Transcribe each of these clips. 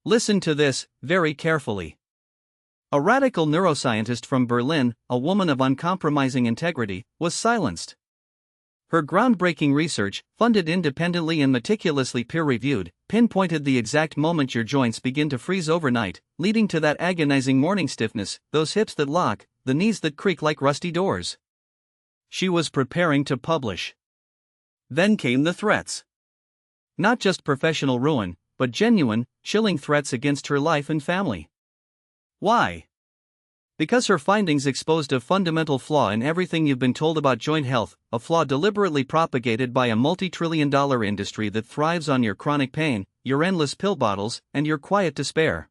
Listen to this, very carefully. A radical neuroscientist from Berlin, a woman of uncompromising integrity, was silenced. Her groundbreaking research, funded independently and meticulously peer-reviewed, pinpointed the exact moment your joints begin to freeze overnight, leading to that agonizing morning stiffness, those hips that lock, the knees that creak like rusty doors. She was preparing to publish. Then came the threats. Not just professional ruin, but genuine, chilling threats against her life and family. Why? Because her findings exposed a fundamental flaw in everything you've been told about joint health, a flaw deliberately propagated by a multi-trillion-dollar industry that thrives on your chronic pain, your endless pill bottles, and your quiet despair.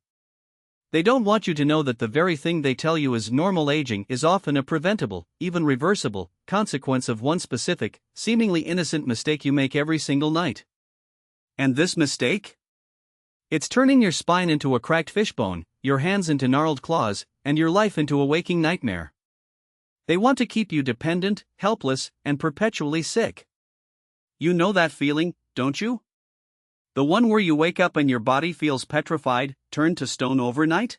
They don't want you to know that the very thing they tell you is normal aging is often a preventable, even reversible, consequence of one specific, seemingly innocent mistake you make every single night. And this mistake? It's turning your spine into a cracked fishbone, your hands into gnarled claws, and your life into a waking nightmare. They want to keep you dependent, helpless, and perpetually sick. You know that feeling, don't you? The one where you wake up and your body feels petrified, turned to stone overnight?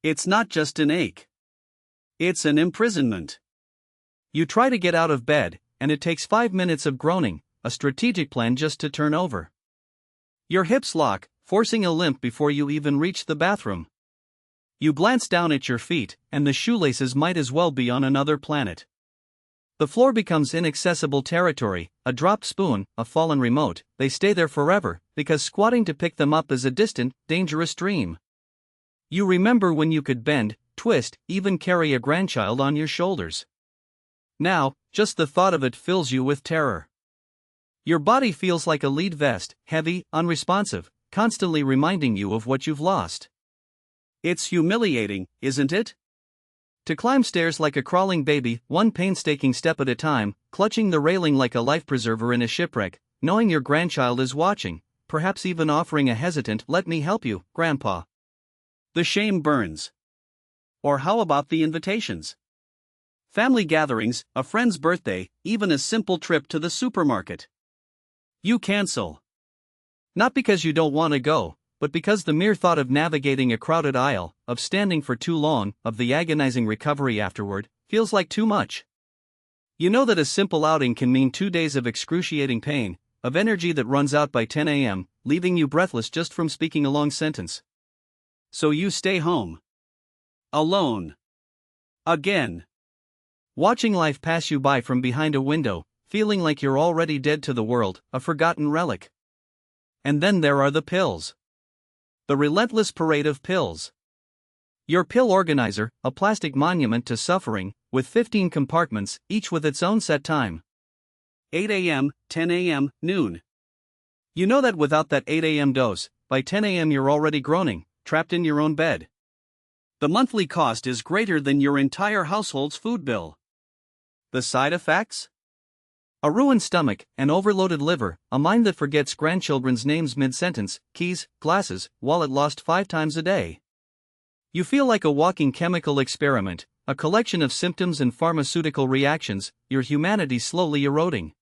It's not just an ache. It's an imprisonment. You try to get out of bed, and it takes 5 minutes of groaning, a strategic plan just to turn over. Your hips lock, forcing a limp before you even reach the bathroom. You glance down at your feet, and the shoelaces might as well be on another planet. The floor becomes inaccessible territory, a dropped spoon, a fallen remote. They stay there forever, because squatting to pick them up is a distant, dangerous dream. You remember when you could bend, twist, even carry a grandchild on your shoulders. Now, just the thought of it fills you with terror. Your body feels like a lead vest, heavy, unresponsive, constantly reminding you of what you've lost. It's humiliating, isn't it? To climb stairs like a crawling baby, one painstaking step at a time, clutching the railing like a life preserver in a shipwreck, knowing your grandchild is watching, perhaps even offering a hesitant "let me help you, Grandpa." The shame burns. Or how about the invitations? Family gatherings, a friend's birthday, even a simple trip to the supermarket. You cancel. Not because you don't want to go, but because the mere thought of navigating a crowded aisle, of standing for too long, of the agonizing recovery afterward, feels like too much. You know that a simple outing can mean 2 days of excruciating pain, of energy that runs out by 10 a.m., leaving you breathless just from speaking a long sentence. So you stay home. Alone. Again. Watching life pass you by from behind a window, feeling like you're already dead to the world, a forgotten relic. And then there are the pills. The relentless parade of pills. Your pill organizer, a plastic monument to suffering, with 15 compartments, each with its own set time. 8 a.m., 10 a.m., noon. You know that without that 8 a.m. dose, by 10 a.m. you're already groaning, trapped in your own bed. The monthly cost is greater than your entire household's food bill. The side effects? A ruined stomach, an overloaded liver, a mind that forgets grandchildren's names mid-sentence, keys, glasses, wallet lost 5 times a day. You feel like a walking chemical experiment, a collection of symptoms and pharmaceutical reactions, your humanity slowly eroding.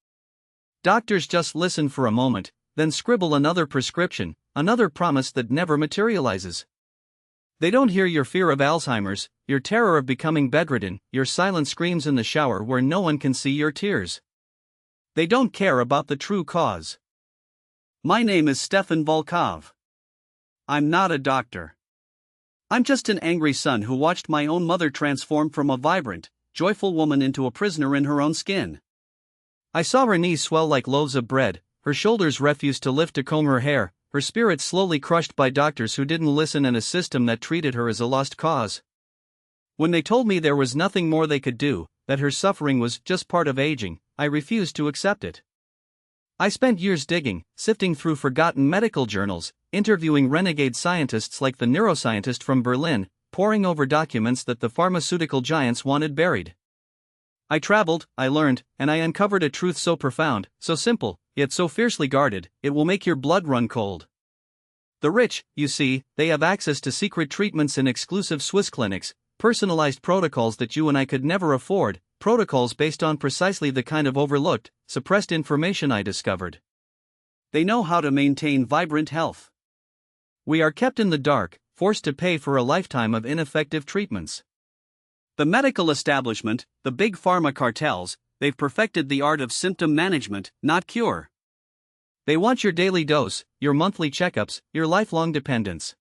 Doctors just listen for a moment, then scribble another prescription, another promise that never materializes. They don't hear your fear of Alzheimer's, your terror of becoming bedridden, your silent screams in the shower where no one can see your tears. They don't care about the true cause. My name is Stefan Volkov. I'm not a doctor. I'm just an angry son who watched my own mother transform from a vibrant, joyful woman into a prisoner in her own skin. I saw her knees swell like loaves of bread, her shoulders refuse to lift to comb her hair, her spirit slowly crushed by doctors who didn't listen and a system that treated her as a lost cause. When they told me there was nothing more they could do, that her suffering was just part of aging, I refused to accept it. I spent years digging, sifting through forgotten medical journals, interviewing renegade scientists like the neuroscientist from Berlin, poring over documents that the pharmaceutical giants wanted buried. I traveled, I learned, and I uncovered a truth so profound, so simple, yet so fiercely guarded, it will make your blood run cold. The rich, you see, they have access to secret treatments in exclusive Swiss clinics, personalized protocols that you and I could never afford, protocols based on precisely the kind of overlooked, suppressed information I discovered. They know how to maintain vibrant health. We are kept in the dark, forced to pay for a lifetime of ineffective treatments. The medical establishment, the big pharma cartels, they've perfected the art of symptom management, not cure. They want your daily dose, your monthly checkups, your lifelong dependence.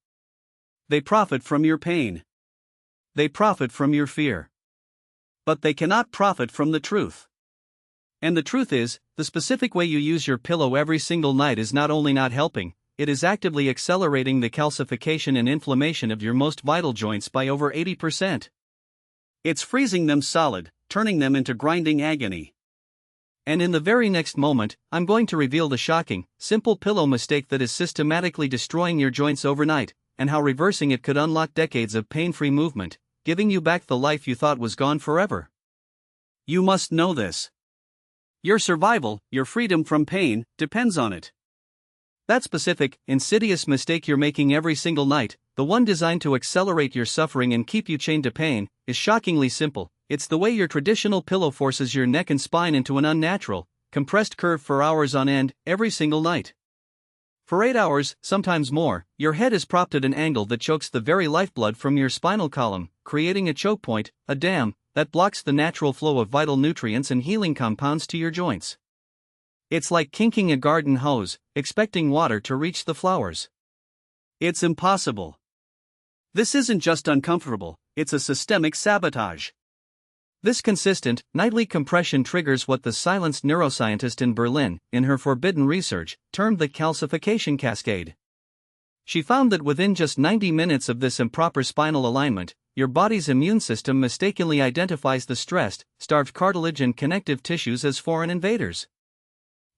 They profit from your pain. They profit from your fear. But they cannot profit from the truth. And the truth is, the specific way you use your pillow every single night is not only not helping, it is actively accelerating the calcification and inflammation of your most vital joints by over 80%. It's freezing them solid, turning them into grinding agony. And in the very next moment, I'm going to reveal the shocking, simple pillow mistake that is systematically destroying your joints overnight, and how reversing it could unlock decades of pain-free movement, giving you back the life you thought was gone forever. You must know this. Your survival, your freedom from pain, depends on it. That specific, insidious mistake you're making every single night, the one designed to accelerate your suffering and keep you chained to pain, is shockingly simple. It's the way your traditional pillow forces your neck and spine into an unnatural, compressed curve for hours on end, every single night. For 8 hours, sometimes more, your head is propped at an angle that chokes the very lifeblood from your spinal column, creating a choke point, a dam, that blocks the natural flow of vital nutrients and healing compounds to your joints. It's like kinking a garden hose, expecting water to reach the flowers. It's impossible. This isn't just uncomfortable, it's a systemic sabotage. This consistent, nightly compression triggers what the silenced neuroscientist in Berlin, in her forbidden research, termed the calcification cascade. She found that within just 90 minutes of this improper spinal alignment, your body's immune system mistakenly identifies the stressed, starved cartilage and connective tissues as foreign invaders.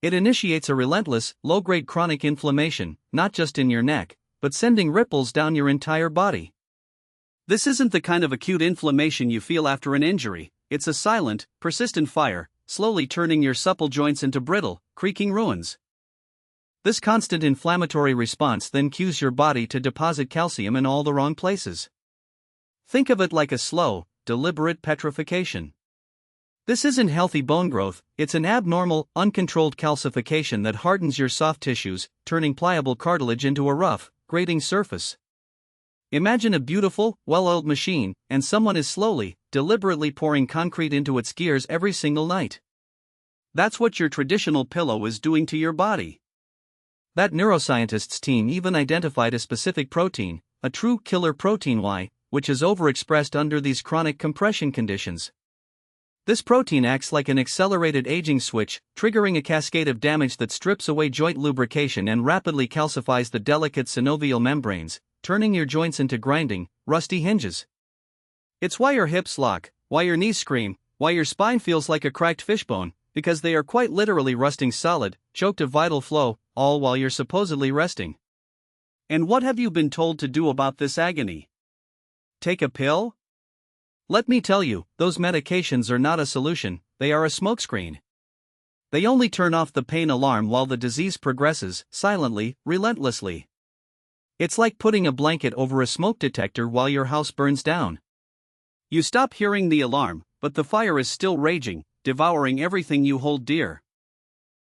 It initiates a relentless, low-grade chronic inflammation, not just in your neck, but sending ripples down your entire body. This isn't the kind of acute inflammation you feel after an injury. It's a silent, persistent fire, slowly turning your supple joints into brittle, creaking ruins. This constant inflammatory response then cues your body to deposit calcium in all the wrong places. Think of it like a slow, deliberate petrification. This isn't healthy bone growth, it's an abnormal, uncontrolled calcification that hardens your soft tissues, turning pliable cartilage into a rough, grating surface. Imagine a beautiful, well-oiled machine, and someone is slowly, deliberately pouring concrete into its gears every single night. That's what your traditional pillow is doing to your body. That neuroscientist's team even identified a specific protein, a true killer protein Y, which is overexpressed under these chronic compression conditions. This protein acts like an accelerated aging switch, triggering a cascade of damage that strips away joint lubrication and rapidly calcifies the delicate synovial membranes, turning your joints into grinding, rusty hinges. It's why your hips lock, why your knees scream, why your spine feels like a cracked fishbone, because they are quite literally rusting solid, choked of vital flow, all while you're supposedly resting. And what have you been told to do about this agony? Take a pill? Let me tell you, those medications are not a solution, they are a smokescreen. They only turn off the pain alarm while the disease progresses, silently, relentlessly. It's like putting a blanket over a smoke detector while your house burns down. You stop hearing the alarm, but the fire is still raging, devouring everything you hold dear.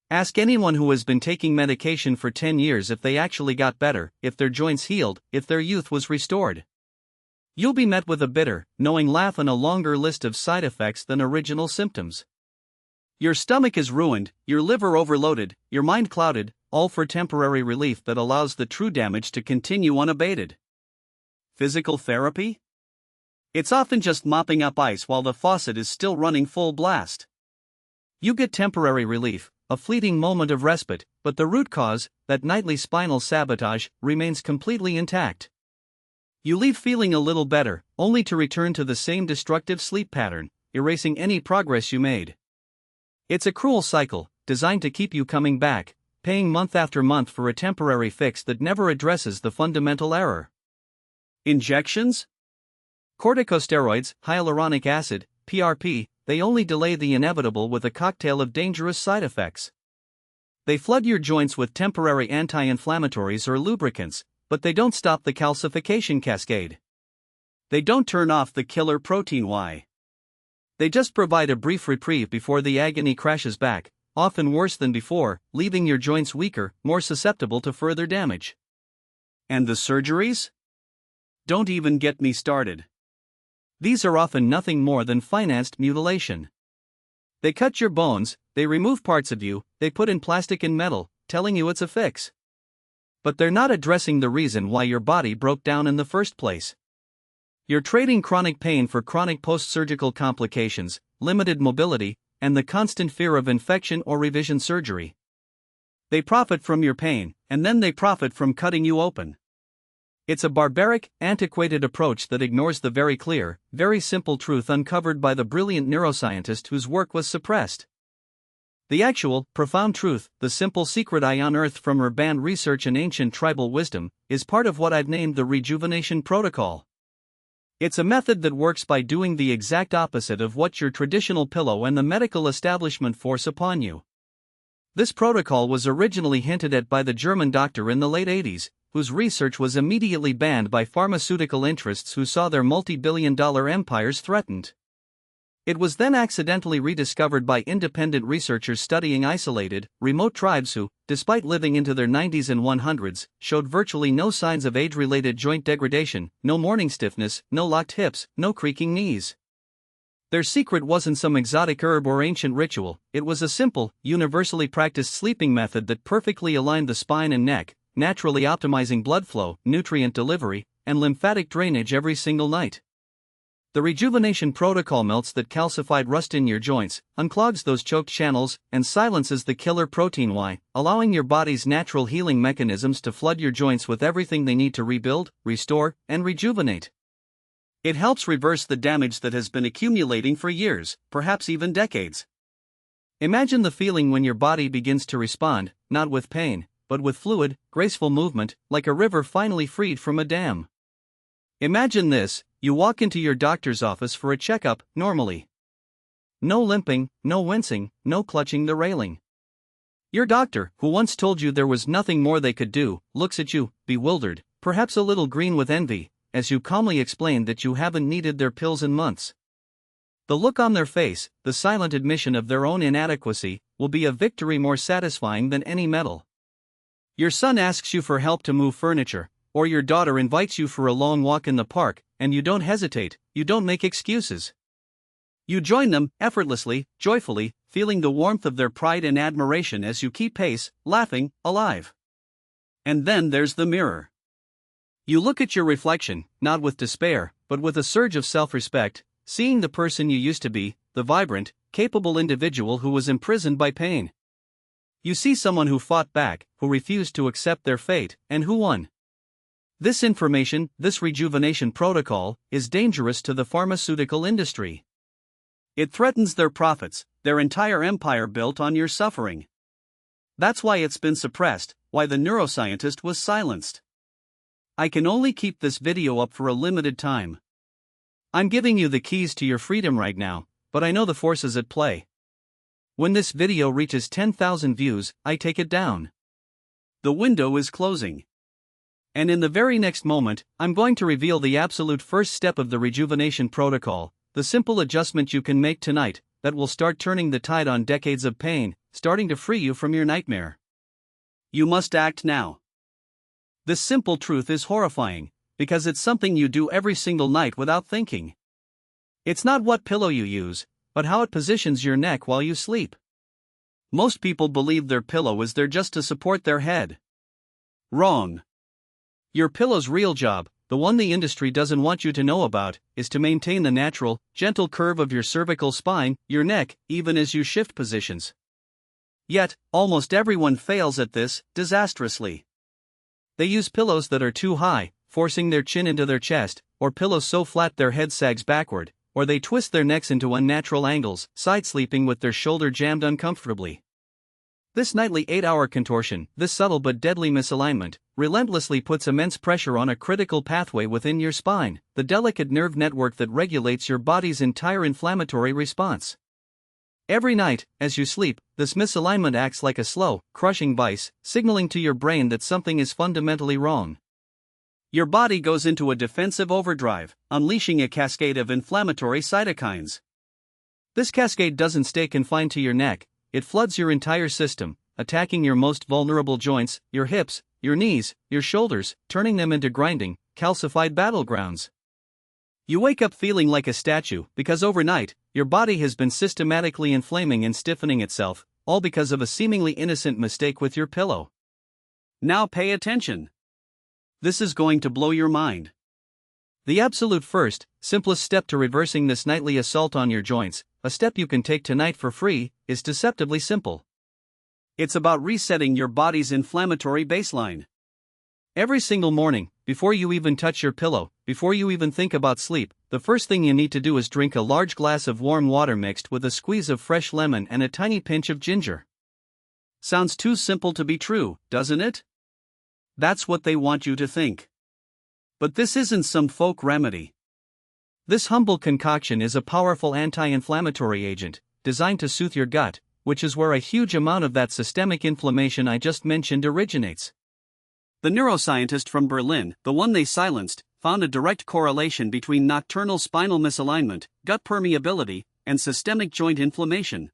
Ask anyone who has been taking medication for 10 years if they actually got better, if their joints healed, if their youth was restored. You'll be met with a bitter, knowing laugh and a longer list of side effects than original symptoms. Your stomach is ruined, your liver overloaded, your mind clouded, all for temporary relief that allows the true damage to continue unabated. Physical therapy? It's often just mopping up ice while the faucet is still running full blast. You get temporary relief, a fleeting moment of respite, but the root cause, that nightly spinal sabotage, remains completely intact. You leave feeling a little better, only to return to the same destructive sleep pattern, erasing any progress you made. It's a cruel cycle, designed to keep you coming back, paying month after month for a temporary fix that never addresses the fundamental error. Injections? Corticosteroids, hyaluronic acid, PRP, they only delay the inevitable with a cocktail of dangerous side effects. They flood your joints with temporary anti-inflammatories or lubricants, but they don't stop the calcification cascade. They don't turn off the killer protein Y. They just provide a brief reprieve before the agony crashes back, often worse than before, leaving your joints weaker, more susceptible to further damage. And the surgeries? Don't even get me started. These are often nothing more than financed mutilation. They cut your bones, they remove parts of you, they put in plastic and metal, telling you it's a fix. But they're not addressing the reason why your body broke down in the first place. You're trading chronic pain for chronic post-surgical complications, limited mobility, and the constant fear of infection or revision surgery. They profit from your pain, and then they profit from cutting you open. It's a barbaric, antiquated approach that ignores the very clear, very simple truth uncovered by the brilliant neuroscientist whose work was suppressed. The actual, profound truth, the simple secret I unearthed from her banned research and ancient tribal wisdom, is part of what I've named the Rejuvenation Protocol. It's a method that works by doing the exact opposite of what your traditional pillow and the medical establishment force upon you. This protocol was originally hinted at by the German doctor in the late 80s, whose research was immediately banned by pharmaceutical interests who saw their multi-billion-dollar empires threatened. It was then accidentally rediscovered by independent researchers studying isolated, remote tribes who, despite living into their 90s and 100s, showed virtually no signs of age-related joint degradation, no morning stiffness, no locked hips, no creaking knees. Their secret wasn't some exotic herb or ancient ritual, it was a simple, universally practiced sleeping method that perfectly aligned the spine and neck, naturally optimizing blood flow, nutrient delivery, and lymphatic drainage every single night. The Rejuvenation Protocol melts that calcified rust in your joints, unclogs those choked channels, and silences the killer protein Y, allowing your body's natural healing mechanisms to flood your joints with everything they need to rebuild, restore, and rejuvenate. It helps reverse the damage that has been accumulating for years, perhaps even decades. Imagine the feeling when your body begins to respond, not with pain, but with fluid, graceful movement, like a river finally freed from a dam. Imagine this: you walk into your doctor's office for a checkup, normally. No limping, no wincing, no clutching the railing. Your doctor, who once told you there was nothing more they could do, looks at you, bewildered, perhaps a little green with envy, as you calmly explain that you haven't needed their pills in months. The look on their face, the silent admission of their own inadequacy, will be a victory more satisfying than any medal. Your son asks you for help to move furniture, or your daughter invites you for a long walk in the park, and you don't hesitate, you don't make excuses. You join them, effortlessly, joyfully, feeling the warmth of their pride and admiration as you keep pace, laughing, alive. And then there's the mirror. You look at your reflection, not with despair, but with a surge of self-respect, seeing the person you used to be, the vibrant, capable individual who was imprisoned by pain. You see someone who fought back, who refused to accept their fate, and who won. This information, this rejuvenation protocol, is dangerous to the pharmaceutical industry. It threatens their profits, their entire empire built on your suffering. That's why it's been suppressed, why the neuroscientist was silenced. I can only keep this video up for a limited time. I'm giving you the keys to your freedom right now, but I know the forces at play. When this video reaches 10,000 views, I take it down. The window is closing. And in the very next moment, I'm going to reveal the absolute first step of the Rejuvenation Protocol, the simple adjustment you can make tonight, that will start turning the tide on decades of pain, starting to free you from your nightmare. You must act now. This simple truth is horrifying, because it's something you do every single night without thinking. It's not what pillow you use, but how it positions your neck while you sleep. Most people believe their pillow is there just to support their head. Wrong. Your pillow's real job, the one the industry doesn't want you to know about, is to maintain the natural, gentle curve of your cervical spine, your neck, even as you shift positions. Yet, almost everyone fails at this, disastrously. They use pillows that are too high, forcing their chin into their chest, or pillows so flat their head sags backward, or they twist their necks into unnatural angles, side-sleeping with their shoulder jammed uncomfortably. This nightly 8-hour contortion, this subtle but deadly misalignment, relentlessly puts immense pressure on a critical pathway within your spine, the delicate nerve network that regulates your body's entire inflammatory response. Every night, as you sleep, this misalignment acts like a slow, crushing vice, signaling to your brain that something is fundamentally wrong. Your body goes into a defensive overdrive, unleashing a cascade of inflammatory cytokines. This cascade doesn't stay confined to your neck, it floods your entire system, attacking your most vulnerable joints, your hips, your knees, your shoulders, turning them into grinding, calcified battlegrounds. You wake up feeling like a statue because overnight, your body has been systematically inflaming and stiffening itself, all because of a seemingly innocent mistake with your pillow. Now pay attention. This is going to blow your mind. The absolute first, simplest step to reversing this nightly assault on your joints, a step you can take tonight for free, is deceptively simple. It's about resetting your body's inflammatory baseline. Every single morning, before you even touch your pillow, before you even think about sleep, the first thing you need to do is drink a large glass of warm water mixed with a squeeze of fresh lemon and a tiny pinch of ginger. Sounds too simple to be true, doesn't it? That's what they want you to think. But this isn't some folk remedy. This humble concoction is a powerful anti-inflammatory agent, designed to soothe your gut, which is where a huge amount of that systemic inflammation I just mentioned originates. The neuroscientist from Berlin, the one they silenced, found a direct correlation between nocturnal spinal misalignment, gut permeability, and systemic joint inflammation.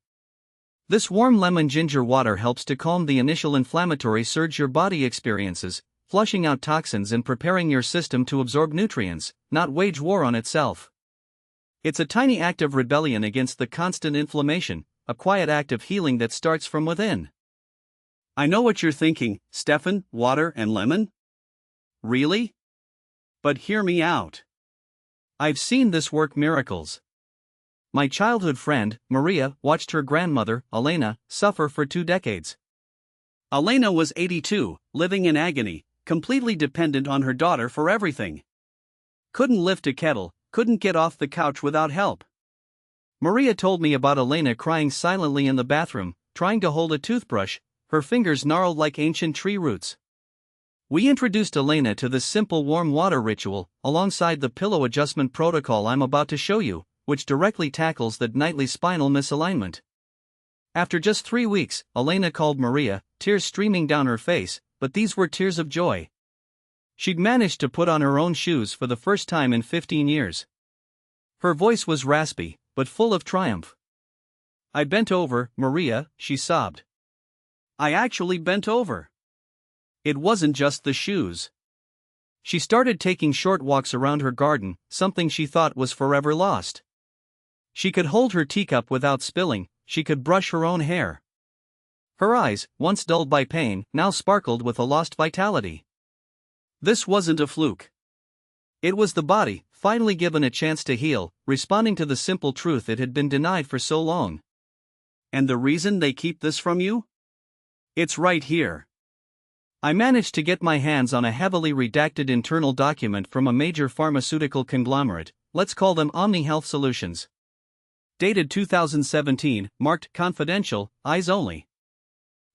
This warm lemon ginger water helps to calm the initial inflammatory surge your body experiences, flushing out toxins and preparing your system to absorb nutrients, not wage war on itself. It's a tiny act of rebellion against the constant inflammation, a quiet act of healing that starts from within. I know what you're thinking, Stefan, water and lemon? Really? But hear me out. I've seen this work miracles. My childhood friend, Maria, watched her grandmother, Elena, suffer for 2 decades. Elena was 82, living in agony, completely dependent on her daughter for everything. Couldn't lift a kettle, couldn't get off the couch without help. Maria told me about Elena crying silently in the bathroom, trying to hold a toothbrush, her fingers gnarled like ancient tree roots. We introduced Elena to this simple warm water ritual, alongside the pillow adjustment protocol I'm about to show you, which directly tackles the nightly spinal misalignment. After just 3 weeks, Elena called Maria, tears streaming down her face, but these were tears of joy. She'd managed to put on her own shoes for the first time in 15 years. Her voice was raspy, but full of triumph. I bent over, Maria, she sobbed. I actually bent over. It wasn't just the shoes. She started taking short walks around her garden, something she thought was forever lost. She could hold her teacup without spilling, she could brush her own hair. Her eyes, once dulled by pain, now sparkled with a lost vitality. This wasn't a fluke. It was the body, finally given a chance to heal, responding to the simple truth it had been denied for so long. And the reason they keep this from you? It's right here. I managed to get my hands on a heavily redacted internal document from a major pharmaceutical conglomerate, let's call them Omni Health Solutions. Dated 2017, marked confidential, eyes only.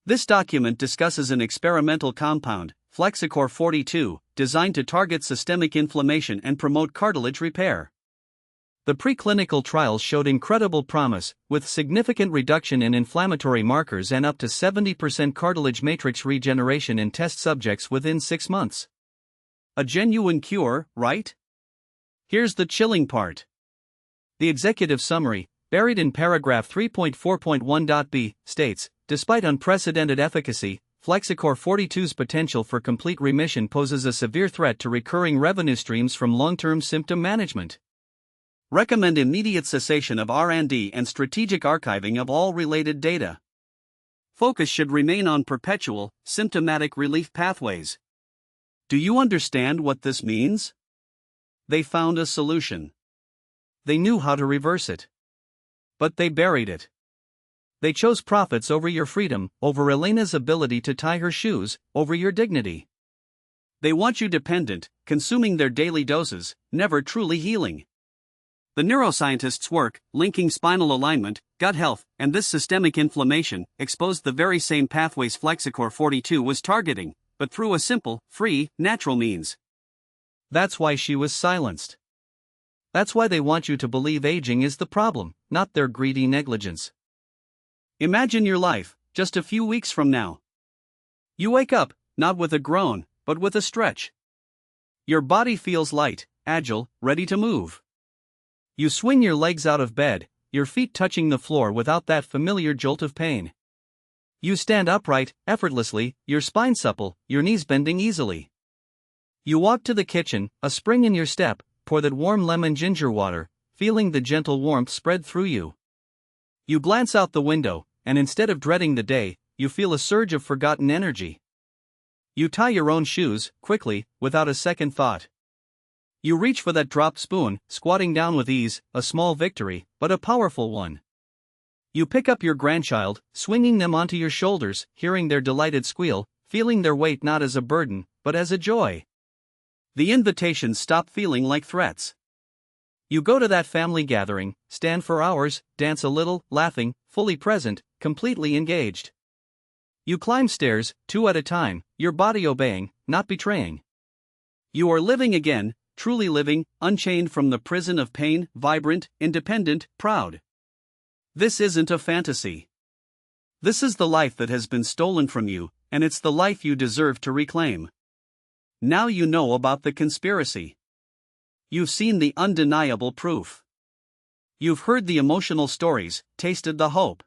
This document discusses an experimental compound, Flexicor 42, designed to target systemic inflammation and promote cartilage repair. The preclinical trials showed incredible promise, with significant reduction in inflammatory markers and up to 70% cartilage matrix regeneration in test subjects within 6 months. A genuine cure, right? Here's the chilling part. The executive summary, buried in paragraph 3.4.1.b, states, despite unprecedented efficacy, Flexicor 42's potential for complete remission poses a severe threat to recurring revenue streams from long-term symptom management. Recommend immediate cessation of R&D and strategic archiving of all related data. Focus should remain on perpetual, symptomatic relief pathways. Do you understand what this means? They found a solution. They knew how to reverse it. But they buried it. They chose profits over your freedom, over Elena's ability to tie her shoes, over your dignity. They want you dependent, consuming their daily doses, never truly healing. The neuroscientists' work, linking spinal alignment, gut health, and this systemic inflammation, exposed the very same pathways Flexicor 42 was targeting, but through a simple, free, natural means. That's why she was silenced. That's why they want you to believe aging is the problem, not their greedy negligence. Imagine your life, just a few weeks from now. You wake up, not with a groan, but with a stretch. Your body feels light, agile, ready to move. You swing your legs out of bed, your feet touching the floor without that familiar jolt of pain. You stand upright, effortlessly, your spine supple, your knees bending easily. You walk to the kitchen, a spring in your step, pour that warm lemon ginger water, feeling the gentle warmth spread through you. You glance out the window, and instead of dreading the day, you feel a surge of forgotten energy. You tie your own shoes, quickly, without a second thought. You reach for that dropped spoon, squatting down with ease, a small victory, but a powerful one. You pick up your grandchild, swinging them onto your shoulders, hearing their delighted squeal, feeling their weight not as a burden, but as a joy. The invitations stop feeling like threats. You go to that family gathering, stand for hours, dance a little, laughing, fully present, completely engaged. You climb stairs, 2 at a time, your body obeying, not betraying. You are living again, truly living, unchained from the prison of pain, vibrant, independent, proud. This isn't a fantasy. This is the life that has been stolen from you, and it's the life you deserve to reclaim. Now you know about the conspiracy. You've seen the undeniable proof. You've heard the emotional stories, tasted the hope.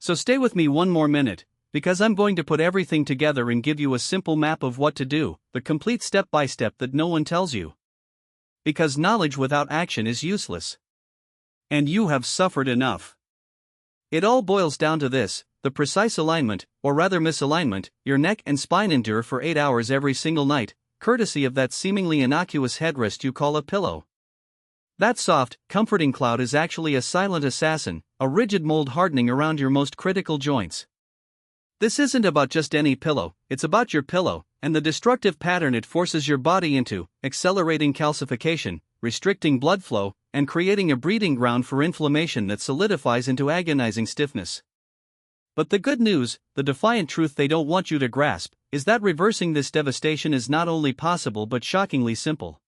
So stay with me one more minute, because I'm going to put everything together and give you a simple map of what to do, the complete step-by-step that no one tells you. Because knowledge without action is useless. And you have suffered enough. It all boils down to this: the precise alignment, or rather misalignment, your neck and spine endure for 8 hours every single night, courtesy of that seemingly innocuous headrest you call a pillow. That soft, comforting cloud is actually a silent assassin, a rigid mold hardening around your most critical joints. This isn't about just any pillow, it's about your pillow, and the destructive pattern it forces your body into, accelerating calcification, restricting blood flow, and creating a breeding ground for inflammation that solidifies into agonizing stiffness. But the good news, the defiant truth they don't want you to grasp, is that reversing this devastation is not only possible but shockingly simple.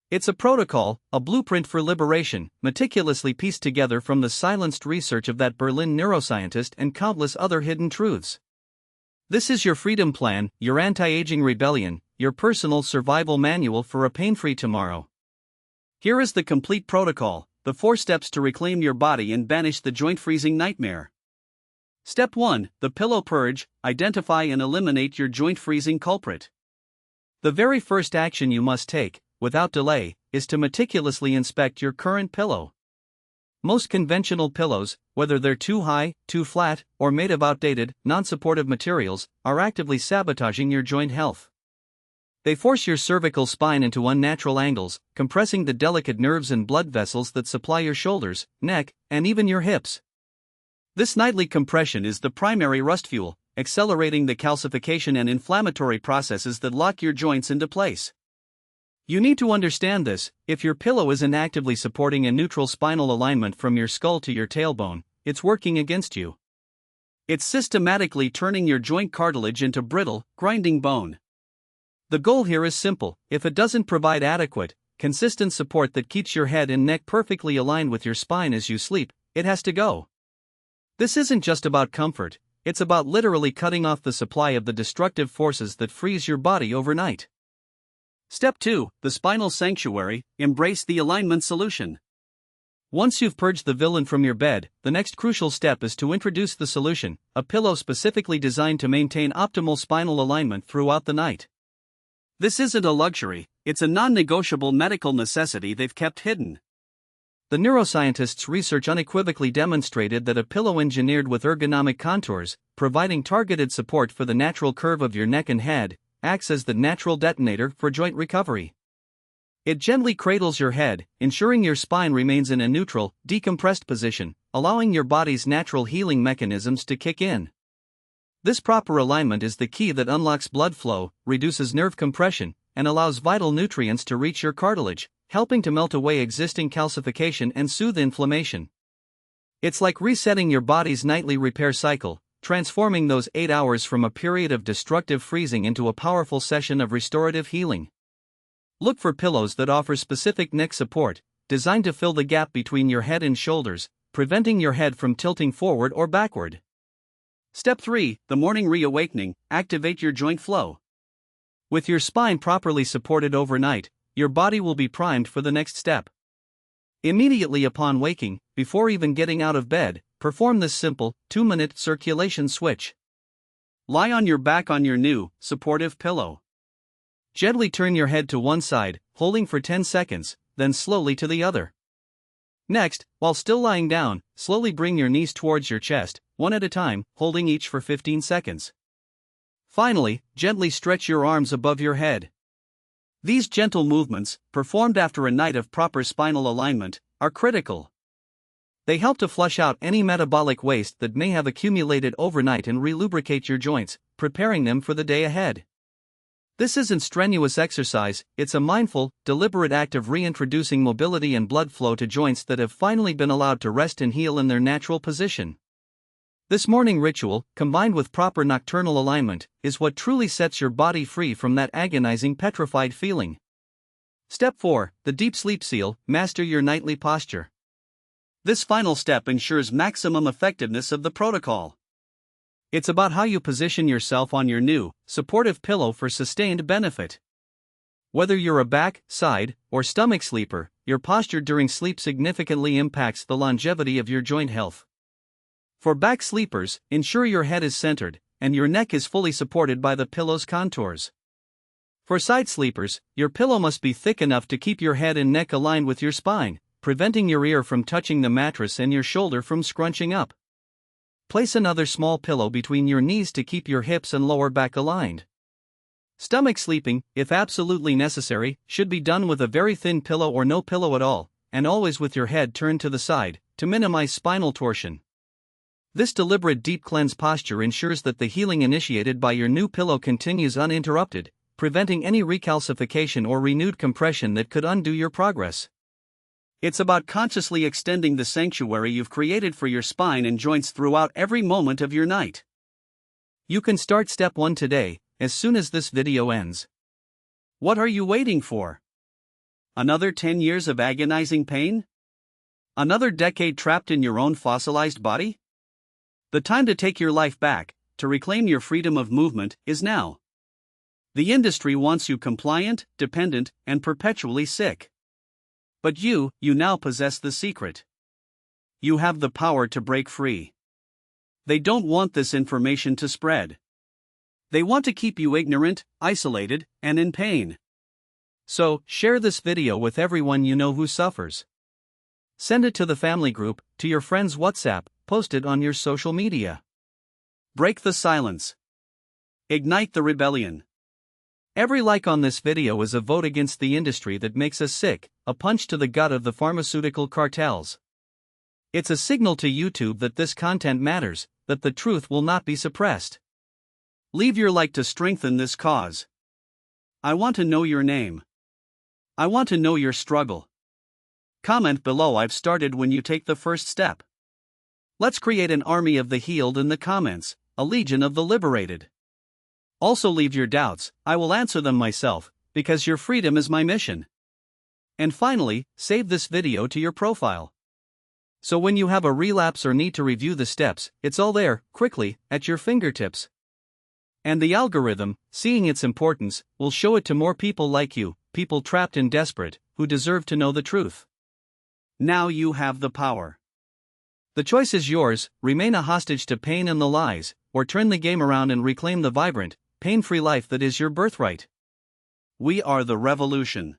It's a protocol, a blueprint for liberation, meticulously pieced together from the silenced research of that Berlin neuroscientist and countless other hidden truths. This is your freedom plan, your anti-aging rebellion, your personal survival manual for a pain-free tomorrow. Here is the complete protocol, the 4 steps to reclaim your body and banish the joint-freezing nightmare. Step 1, the pillow purge: identify and eliminate your joint-freezing culprit. The very first action you must take, without delay, is to meticulously inspect your current pillow. Most conventional pillows, whether they're too high, too flat, or made of outdated, non-supportive materials, are actively sabotaging your joint health. They force your cervical spine into unnatural angles, compressing the delicate nerves and blood vessels that supply your shoulders, neck, and even your hips. This nightly compression is the primary rust fuel, accelerating the calcification and inflammatory processes that lock your joints into place. You need to understand this: if your pillow isn't actively supporting a neutral spinal alignment from your skull to your tailbone, it's working against you. It's systematically turning your joint cartilage into brittle, grinding bone. The goal here is simple: if it doesn't provide adequate, consistent support that keeps your head and neck perfectly aligned with your spine as you sleep, it has to go. This isn't just about comfort, it's about literally cutting off the supply of the destructive forces that freeze your body overnight. Step 2, the spinal sanctuary: embrace the alignment solution. Once you've purged the villain from your bed, the next crucial step is to introduce the solution, a pillow specifically designed to maintain optimal spinal alignment throughout the night. This isn't a luxury, it's a non-negotiable medical necessity they've kept hidden. The neuroscientists' research unequivocally demonstrated that a pillow engineered with ergonomic contours, providing targeted support for the natural curve of your neck and head, acts as the natural detonator for joint recovery. It gently cradles your head, ensuring your spine remains in a neutral, decompressed position, allowing your body's natural healing mechanisms to kick in. This proper alignment is the key that unlocks blood flow, reduces nerve compression, and allows vital nutrients to reach your cartilage, helping to melt away existing calcification and soothe inflammation. It's like resetting your body's nightly repair cycle, transforming those 8 hours from a period of destructive freezing into a powerful session of restorative healing. Look for pillows that offer specific neck support, designed to fill the gap between your head and shoulders, preventing your head from tilting forward or backward. Step 3, the morning reawakening: activate your joint flow. With your spine properly supported overnight, your body will be primed for the next step. Immediately upon waking, before even getting out of bed, perform this simple, 2-minute circulation switch. Lie on your back on your new, supportive pillow. Gently turn your head to one side, holding for 10 seconds, then slowly to the other. Next, while still lying down, slowly bring your knees towards your chest, one at a time, holding each for 15 seconds. Finally, gently stretch your arms above your head. These gentle movements, performed after a night of proper spinal alignment, are critical. They help to flush out any metabolic waste that may have accumulated overnight and relubricate your joints, preparing them for the day ahead. This isn't strenuous exercise, it's a mindful, deliberate act of reintroducing mobility and blood flow to joints that have finally been allowed to rest and heal in their natural position. This morning ritual, combined with proper nocturnal alignment, is what truly sets your body free from that agonizing petrified feeling. Step 4. The Deep Sleep Seal. Master your nightly posture. This final step ensures maximum effectiveness of the protocol. It's about how you position yourself on your new, supportive pillow for sustained benefit. Whether you're a back, side, or stomach sleeper, your posture during sleep significantly impacts the longevity of your joint health. For back sleepers, ensure your head is centered, and your neck is fully supported by the pillow's contours. For side sleepers, your pillow must be thick enough to keep your head and neck aligned with your spine, preventing your ear from touching the mattress and your shoulder from scrunching up. Place another small pillow between your knees to keep your hips and lower back aligned. Stomach sleeping, if absolutely necessary, should be done with a very thin pillow or no pillow at all, and always with your head turned to the side, to minimize spinal torsion. This deliberate deep cleanse posture ensures that the healing initiated by your new pillow continues uninterrupted, preventing any recalcification or renewed compression that could undo your progress. It's about consciously extending the sanctuary you've created for your spine and joints throughout every moment of your night. You can start step 1 today, as soon as this video ends. What are you waiting for? Another 10 years of agonizing pain? Another decade trapped in your own fossilized body? The time to take your life back, to reclaim your freedom of movement, is now. The industry wants you compliant, dependent, and perpetually sick. But you now possess the secret. You have the power to break free. They don't want this information to spread. They want to keep you ignorant, isolated, and in pain. So, share this video with everyone you know who suffers. Send it to the family group, to your friends' WhatsApp, post it on your social media. Break the silence. Ignite the rebellion. Every like on this video is a vote against the industry that makes us sick, a punch to the gut of the pharmaceutical cartels. It's a signal to YouTube that this content matters, that the truth will not be suppressed. Leave your like to strengthen this cause. I want to know your name. I want to know your struggle. Comment below I've started when you take the first step. Let's create an army of the healed in the comments, a legion of the liberated. Also leave your doubts, I will answer them myself, because your freedom is my mission. And finally, save this video to your profile. So when you have a relapse or need to review the steps, it's all there, quickly, at your fingertips. And the algorithm, seeing its importance, will show it to more people like you, people trapped and desperate, who deserve to know the truth. Now you have the power. The choice is yours: remain a hostage to pain and the lies, or turn the game around and reclaim the vibrant, pain-free life that is your birthright. We are the revolution.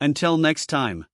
Until next time.